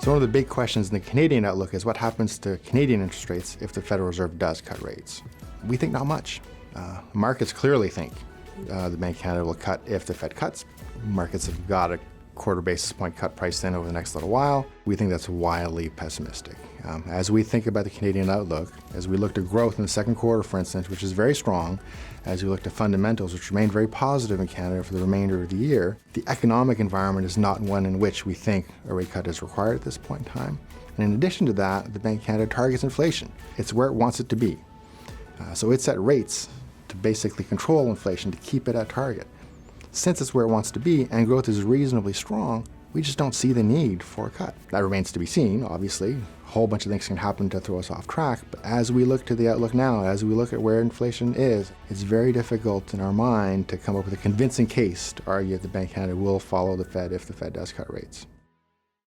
So one of the big questions in the Canadian outlook is what happens to Canadian interest rates if the Federal Reserve does cut rates? We think not much. Markets clearly think the Bank of Canada will cut if the Fed cuts. Markets have got a quarter basis point cut priced in over the next little while. We think that's wildly pessimistic. As we think about the Canadian outlook, as we look to growth in the second quarter, for instance, which is very strong, as we look to fundamentals, which remain very positive in Canada for the remainder of the year, the economic environment is not one in which we think a rate cut is required at this point in time. And in addition to that, the Bank of Canada targets inflation. It's where it wants it to be. So it set rates to basically control inflation, to keep it at target. Since it's where it wants to be and growth is reasonably strong, we just don't see the need for a cut. That remains to be seen, obviously. A whole bunch of things can happen to throw us off track, but as we look to the outlook now, as we look at where inflation is, it's very difficult in our mind to come up with a convincing case to argue that the Bank of Canada will follow the Fed if the Fed does cut rates.